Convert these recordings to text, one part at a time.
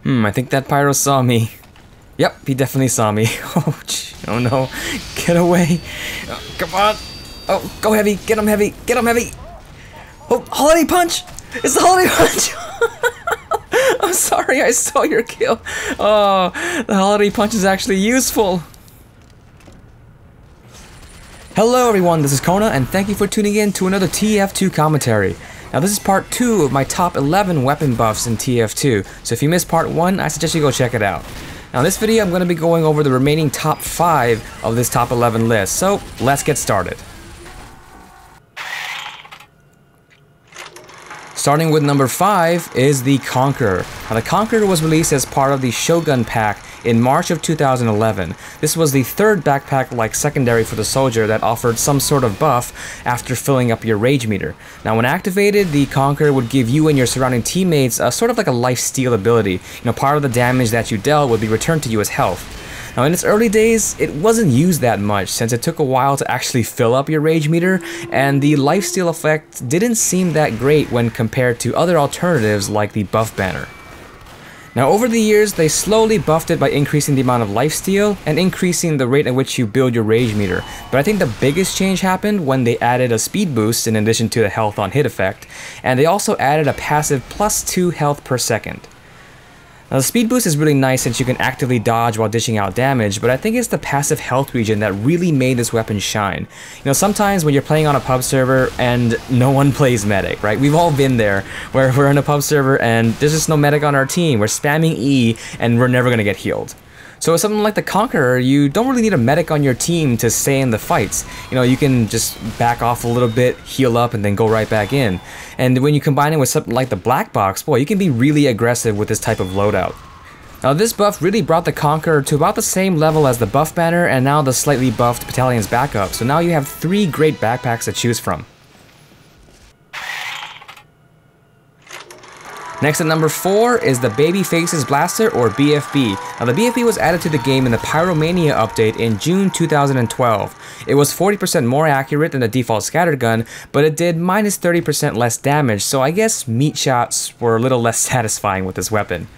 I think that pyro saw me. Yep, he definitely saw me. Oh no, get away. Come on. Oh, go heavy, get him heavy, get him heavy. Oh, holiday punch! It's the holiday punch! I'm sorry, I saw your kill. Oh, the holiday punch is actually useful. Hello everyone, this is Kona, and thank you for tuning in to another TF2 commentary. Now this is part 2 of my top 11 weapon buffs in TF2, so if you missed part 1, I suggest you go check it out. Now in this video, I'm going to be going over the remaining top 5 of this top 11 list, so let's get started. Starting with number 5 is the Conqueror. Now the Conqueror was released as part of the Shogun pack in March of 2011. This was the third backpack-like secondary for the soldier that offered some sort of buff after filling up your rage meter. Now when activated, the Conqueror would give you and your surrounding teammates sort of like a life steal ability. Part of the damage that you dealt would be returned to you as health. Now in its early days, it wasn't used that much since it took a while to actually fill up your rage meter, and the lifesteal effect didn't seem that great when compared to other alternatives like the buff banner. Now over the years, they slowly buffed it by increasing the amount of lifesteal and increasing the rate at which you build your rage meter, but I think the biggest change happened when they added a speed boost in addition to the health on hit effect, and they also added a passive +2 health per second. Now the speed boost is really nice since you can actively dodge while dishing out damage, but I think it's the passive health regen that really made this weapon shine. Sometimes when you're playing on a pub server and no one plays medic, right? We've all been there, where we're in a pub server and there's just no medic on our team. We're spamming E and we're never gonna get healed. So with something like the Conqueror, you don't really need a medic on your team to stay in the fights. You can just back off a little bit, heal up, and then go right back in. And when you combine it with something like the Black Box, boy, you can be really aggressive with this type of loadout. Now this buff really brought the Conqueror to about the same level as the buff banner and now the slightly buffed Battalion's backup, so now you have 3 great backpacks to choose from. Next at number 4 is the Babyface's Blaster, or BFB. Now the BFB was added to the game in the Pyromania update in June 2012. It was 40% more accurate than the default scattergun, but it did -30% less damage, so I guess meat shots were a little less satisfying with this weapon.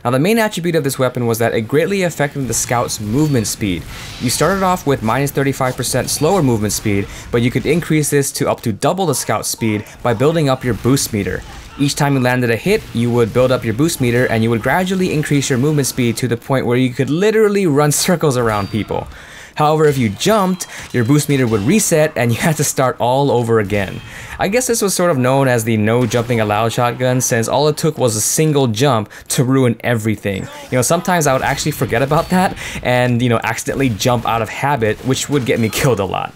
Now the main attribute of this weapon was that it greatly affected the scout's movement speed. You started off with -35% slower movement speed, but you could increase this to up to double the scout's speed by building up your boost meter. Each time you landed a hit, you would build up your boost meter and you would gradually increase your movement speed to the point where you could literally run circles around people. However, if you jumped, your boost meter would reset and you had to start all over again. I guess this was sort of known as the no jumping allowed shotgun, since all it took was a single jump to ruin everything. Sometimes I would actually forget about that and, accidentally jump out of habit, which would get me killed a lot.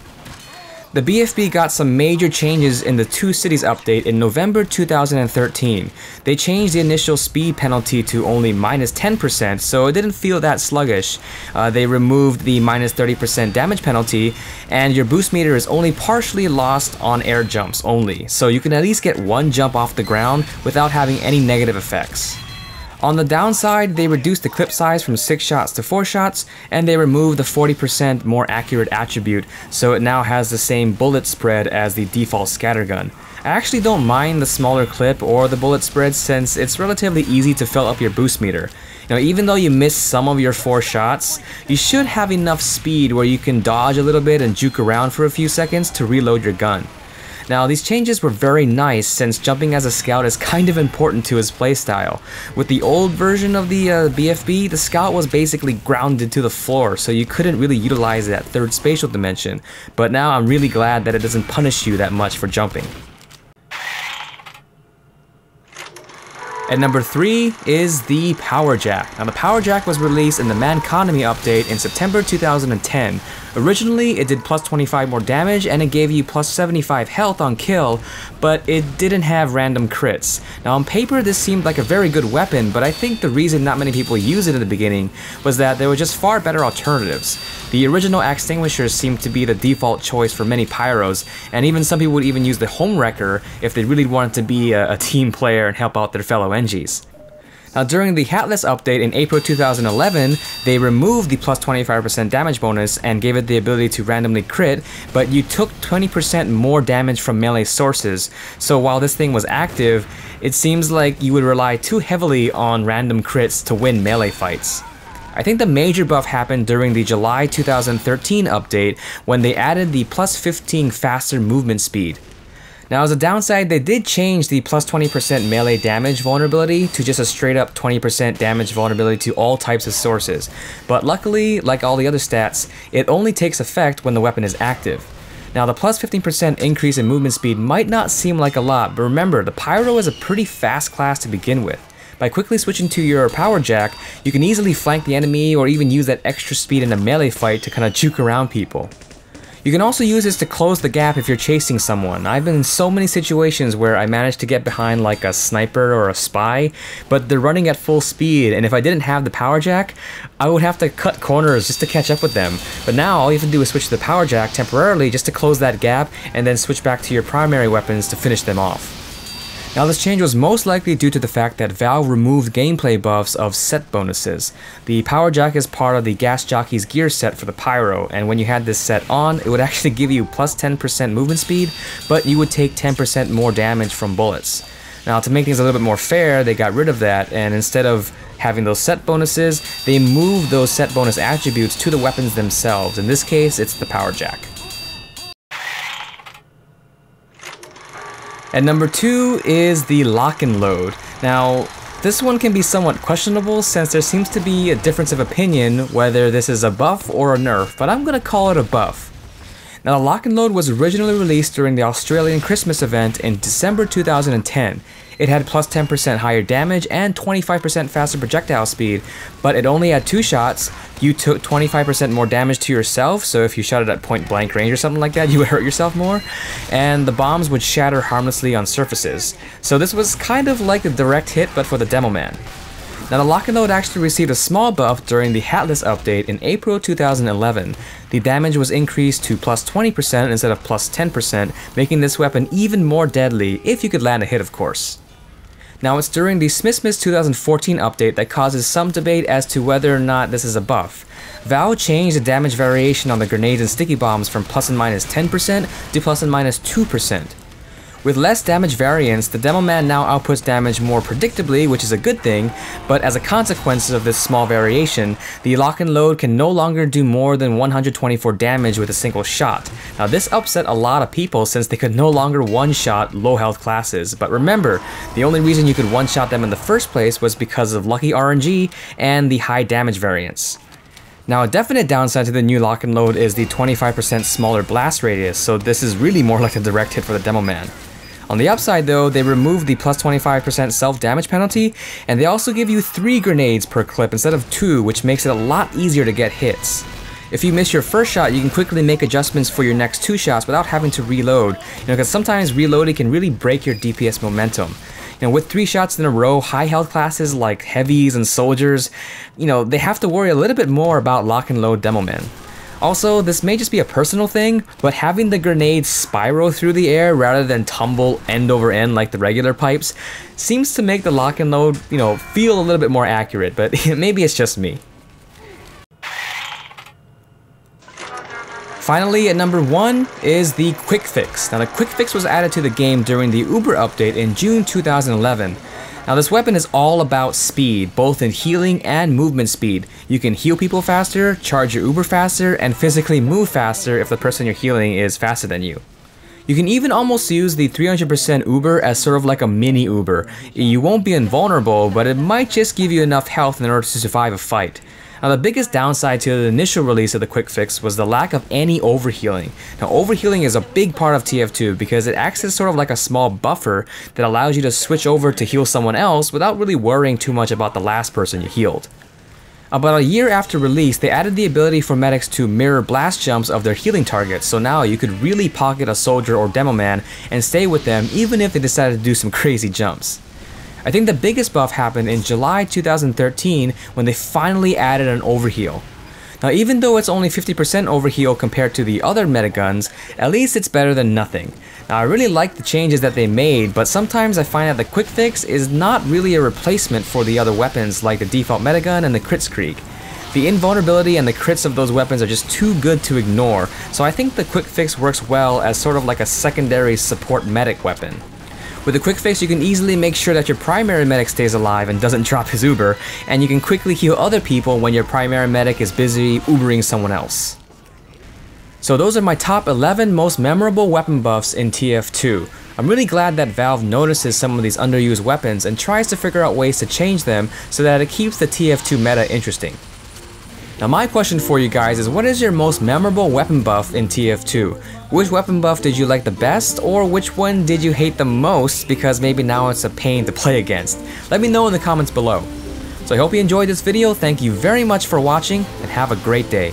The BFB got some major changes in the Two Cities update in November 2013. They changed the initial speed penalty to only -10%, so it didn't feel that sluggish. They removed the -30% damage penalty, and your boost meter is only partially lost on air jumps only, so you can at least get one jump off the ground without having any negative effects. On the downside, they reduced the clip size from 6 shots to 4 shots, and they removed the 40% more accurate attribute, so it now has the same bullet spread as the default scattergun. I actually don't mind the smaller clip or the bullet spread since it's relatively easy to fill up your boost meter. Even though you miss some of your 4 shots, you should have enough speed where you can dodge a little bit and juke around for a few seconds to reload your gun. Now these changes were very nice since jumping as a scout is kind of important to his playstyle. With the old version of the BFB, the scout was basically grounded to the floor, so you couldn't really utilize that third spatial dimension, but now I'm really glad that it doesn't punish you that much for jumping. At number 3 is the Power Jack. Now the Power Jack was released in the MacLeod update in September 2010. Originally, it did +25 more damage and it gave you +75 health on kill, but it didn't have random crits. Now on paper, this seemed like a very good weapon, but I think the reason not many people used it in the beginning was that there were just far better alternatives. The original extinguishers seemed to be the default choice for many pyros, and even some people would even use the home wrecker if they really wanted to be a team player and help out their fellow NGs. Now during the Hatless update in April 2011, they removed the plus 25% damage bonus and gave it the ability to randomly crit, but you took 20% more damage from melee sources. So while this thing was active, it seems like you would rely too heavily on random crits to win melee fights. I think the major buff happened during the July 2013 update when they added the plus 15 faster movement speed. Now as a downside, they did change the plus 20% melee damage vulnerability to just a straight up 20% damage vulnerability to all types of sources. But luckily, like all the other stats, it only takes effect when the weapon is active. Now the plus 15% increase in movement speed might not seem like a lot, but remember, the Pyro is a pretty fast class to begin with. By quickly switching to your power jack, you can easily flank the enemy or even use that extra speed in a melee fight to kind of juke around people. You can also use this to close the gap if you're chasing someone. I've been in so many situations where I managed to get behind like a sniper or a spy, but they're running at full speed, and if I didn't have the power jack, I would have to cut corners just to catch up with them. But now all you have to do is switch to the power jack temporarily just to close that gap, and then switch back to your primary weapons to finish them off. Now this change was most likely due to the fact that Valve removed gameplay buffs of set bonuses. The power jack is part of the Gas Jockey's gear set for the Pyro, and when you had this set on, it would actually give you plus 10% movement speed, but you would take 10% more damage from bullets. Now to make things a little bit more fair, they got rid of that, and instead of having those set bonuses, they moved those set bonus attributes to the weapons themselves. In this case, it's the power jack. And number 2 is the lock and load. Now, this one can be somewhat questionable since there seems to be a difference of opinion whether this is a buff or a nerf, but I'm gonna call it a buff. Now, the lock and load was originally released during the Australian Christmas event in December 2010. It had plus 10% higher damage and 25% faster projectile speed, but it only had 2 shots. You took 25% more damage to yourself, so if you shot it at point blank range or something like that, you would hurt yourself more, and the bombs would shatter harmlessly on surfaces. So this was kind of like a direct hit, but for the demo man. Now the lock and load actually received a small buff during the Hatless update in April 2011. The damage was increased to plus 20% instead of plus 10%, making this weapon even more deadly if you could land a hit, of course. Now it's during the Smithsmith's 2014 update that causes some debate as to whether or not this is a buff. Valve changed the damage variation on the grenades and sticky bombs from plus and minus 10% to plus and minus 2%. With less damage variance, the Demo Man now outputs damage more predictably, which is a good thing, but as a consequence of this small variation, the lock and load can no longer do more than 124 damage with a single shot. Now this upset a lot of people since they could no longer one-shot low health classes, but remember, the only reason you could one-shot them in the first place was because of lucky RNG and the high damage variance. Now a definite downside to the new lock and load is the 25% smaller blast radius, so this is really more like a direct hit for the Demo Man. On the upside though, they removed the plus 25% self-damage penalty, and they also give you 3 grenades per clip instead of 2, which makes it a lot easier to get hits. If you miss your first shot, you can quickly make adjustments for your next 2 shots without having to reload, because sometimes reloading can really break your DPS momentum. With 3 shots in a row, high health classes like heavies and soldiers, they have to worry a little bit more about lock and load Demo Men. Also, this may just be a personal thing, but having the grenades spiral through the air rather than tumble end over end like the regular pipes seems to make the lock and load, feel a little bit more accurate, but maybe it's just me. Finally, at number 1 is the Quickfix. Now the Quickfix was added to the game during the Uber update in June 2011. Now this weapon is all about speed, both in healing and movement speed. You can heal people faster, charge your Uber faster, and physically move faster if the person you're healing is faster than you. You can even almost use the 300% Uber as sort of like a mini Uber. You won't be invulnerable, but it might just give you enough health in order to survive a fight. Now the biggest downside to the initial release of the Quickfix was the lack of any overhealing. Now overhealing is a big part of TF2 because it acts as sort of like a small buffer that allows you to switch over to heal someone else without really worrying too much about the last person you healed. About a year after release, they added the ability for medics to mirror blast jumps of their healing targets, so now you could really pocket a soldier or demo man and stay with them even if they decided to do some crazy jumps. I think the biggest buff happened in July 2013 when they finally added an overheal. Now even though it's only 50% overheal compared to the other meta guns, at least it's better than nothing. Now, I really like the changes that they made, but sometimes I find that the Quickfix is not really a replacement for the other weapons like the default metagun and the Kritzkrieg. The invulnerability and the crits of those weapons are just too good to ignore, so I think the Quickfix works well as sort of like a secondary support medic weapon. With the Quickfix, you can easily make sure that your primary medic stays alive and doesn't drop his Uber, and you can quickly heal other people when your primary medic is busy Ubering someone else. So those are my top 11 most memorable weapon buffs in TF2. I'm really glad that Valve notices some of these underused weapons and tries to figure out ways to change them so that it keeps the TF2 meta interesting. Now my question for you guys is, what is your most memorable weapon buff in TF2? Which weapon buff did you like the best, or which one did you hate the most because maybe now it's a pain to play against? Let me know in the comments below. So I hope you enjoyed this video, thank you very much for watching, and have a great day.